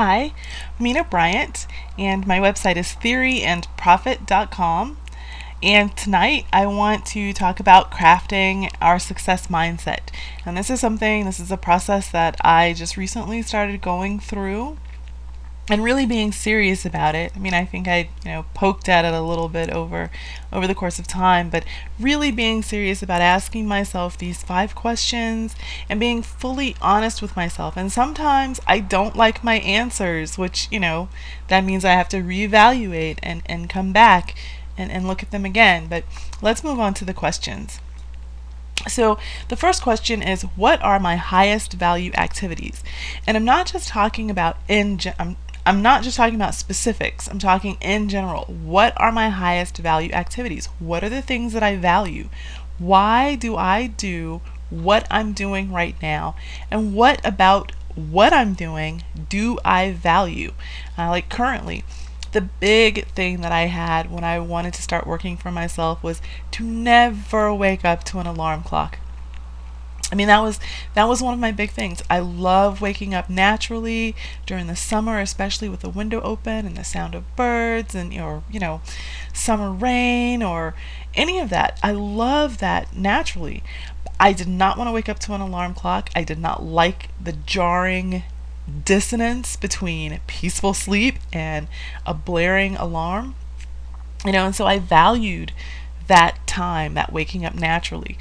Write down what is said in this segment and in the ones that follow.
Hi, Mina Bryant, and my website is theoryandprofit.com. And tonight I want to talk about crafting our success mindset. And this is a process that I just recently started going through and really being serious about it. I mean, I think I, poked at it a little bit over the course of time, but really being serious about asking myself these 5 questions and being fully honest with myself. And sometimes I don't like my answers, which, that means I have to reevaluate and come back and look at them again. But let's move on to the questions. So the first question is, what are my highest value activities? And I'm not just talking about I'm not just talking about specifics. I'm talking in general. What are my highest value activities? What are the things that I value? Why do I do what I'm doing right now? And what about what I'm doing do I value? Like currently, the big thing that I had when I wanted to start working for myself was to never wake up to an alarm clock. I mean, that was one of my big things. I love waking up naturally during the summer, especially with the window open and the sound of birds and or summer rain or any of that. I love that naturally. I did not want to wake up to an alarm clock. I did not like the jarring dissonance between peaceful sleep and a blaring alarm. And so I valued that time, that waking up naturally.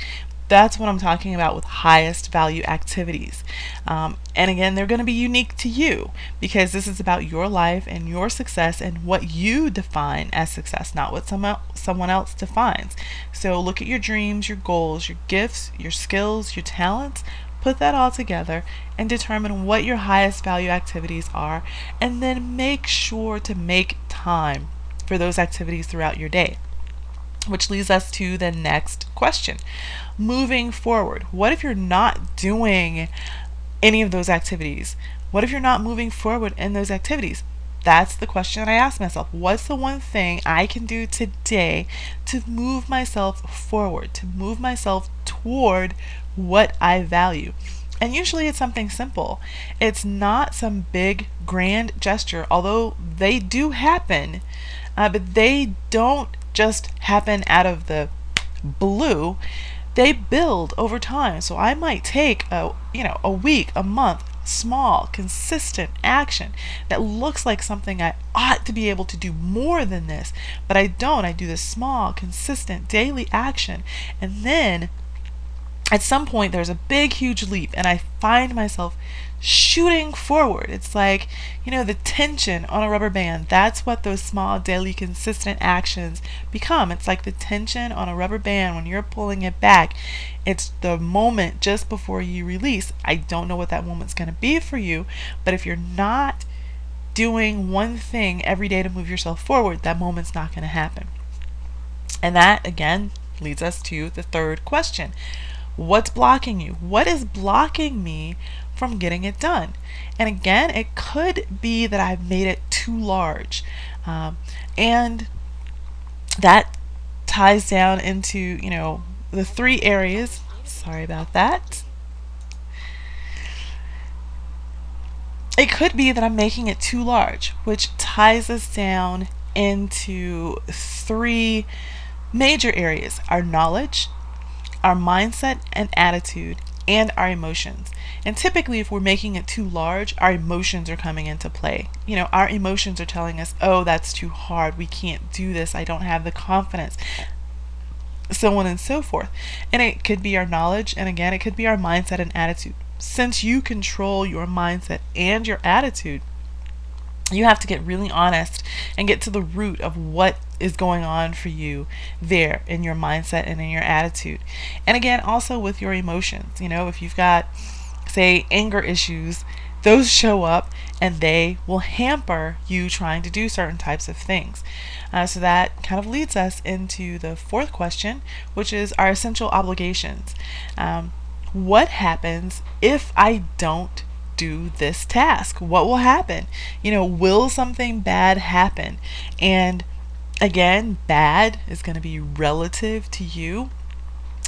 That's what I'm talking about with highest value activities. And again, they're going to be unique to you because this is about your life and your success and what you define as success, not what someone else defines. So look at your dreams, your goals, your gifts, your skills, your talents. Put that all together and determine what your highest value activities are, and then make sure to make time for those activities throughout your day. Which leads us to the next question. Moving forward, what if you're not doing any of those activities? What if you're not moving forward in those activities? That's the question that I ask myself. What's the one thing I can do today to move myself forward, to move myself toward what I value? And usually it's something simple. It's not some big grand gesture, although they do happen, but they don't just happen out of the blue. They build over time. So I might take a week, a month, small, consistent action that looks like something I ought to be able to do more than this, but I don't. I do this small, consistent daily action, and then at some point there's a big huge leap and I find myself shooting forward. It's like, the tension on a rubber band. That's what those small daily consistent actions become. It's like the tension on a rubber band when you're pulling it back. It's the moment just before you release. I don't know what that moment's going to be for you, but if you're not doing one thing every day to move yourself forward, that moment's not going to happen. And that again leads us to the third question. What's blocking you? What is blocking me from getting it done? And again, it could be that I've made it too large. And that ties down into, the 3 areas. Sorry about that. It could be that I'm making it too large, which ties us down into 3 major areas: our knowledge, our mindset and attitude, and our emotions. And typically, if we're making it too large, our emotions are coming into play. Our emotions are telling us, oh, that's too hard. We can't do this. I don't have the confidence. So on and so forth. And it could be our knowledge, and again, it could be our mindset and attitude. Since you control your mindset and your attitude, you have to get really honest and get to the root of what is going on for you there in your mindset and in your attitude. And again, also with your emotions. If you've got, say, anger issues, those show up and they will hamper you trying to do certain types of things. So that kind of leads us into the 4th question, which is our essential obligations. What happens if I don't do this task? What will happen? Will something bad happen? And again, bad is going to be relative to you.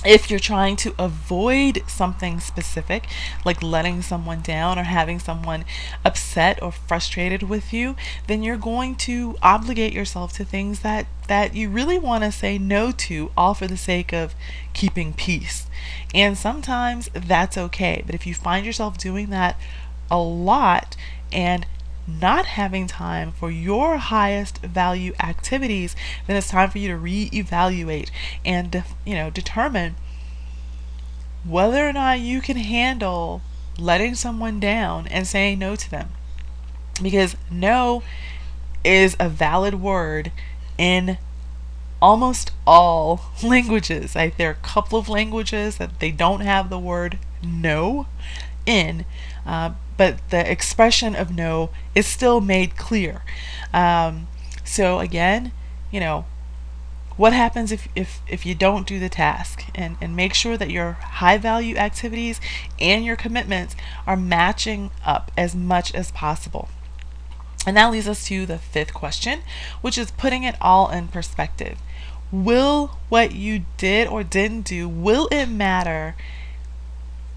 If you're trying to avoid something specific, like letting someone down or having someone upset or frustrated with you, then you're going to obligate yourself to things that you really want to say no to, all for the sake of keeping peace. And sometimes that's okay. But if you find yourself doing that a lot and not having time for your highest value activities, then it's time for you to reevaluate and determine whether or not you can handle letting someone down and saying no to them. Because no is a valid word in almost all languages. There are a couple of languages that they don't have the word no in, but the expression of no is still made clear. So again, what happens if you don't do the task, and make sure that your high value activities and your commitments are matching up as much as possible. And that leads us to the fifth question, which is putting it all in perspective. Will what you did or didn't do, will it matter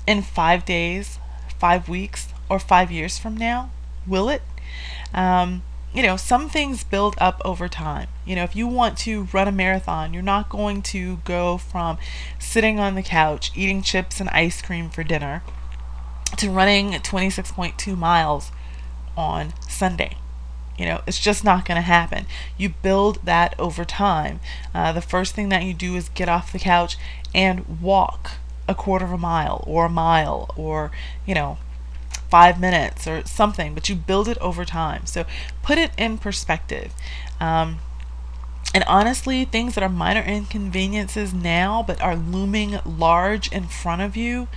in 5 days, 5 weeks, or 5 years from now? Will it? Some things build up over time. If you want to run a marathon, you're not going to go from sitting on the couch eating chips and ice cream for dinner to running 26.2 miles on Sunday. It's just not going to happen. You build that over time. The first thing that you do is get off the couch and walk a quarter of a mile or 5 minutes or something, but you build it over time. So put it in perspective. And honestly, things that are minor inconveniences now but are looming large in front of you,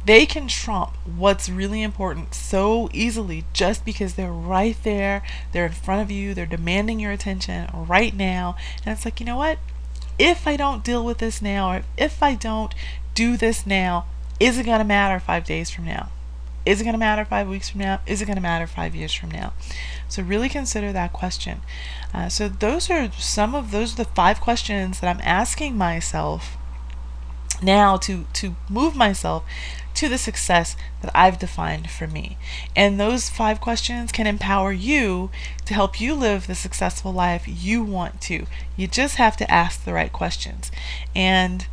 they can trump what's really important so easily, just because they're right there, they're in front of you, they're demanding your attention right now. And it's like, you know what? If I don't deal with this now, or if I don't do this now, is it going to matter 5 days from now? Is it going to matter 5 weeks from now? Is it going to matter 5 years from now? So really consider that question. So those are the 5 questions that I'm asking myself now to move myself to the success that I've defined for me. And those 5 questions can empower you to help you live the successful life you want to. You just have to ask the right questions. And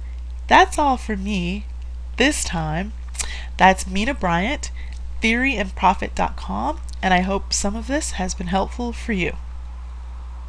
that's all for me this time. That's Mina Bryant, theoryandprofit.com, and I hope some of this has been helpful for you.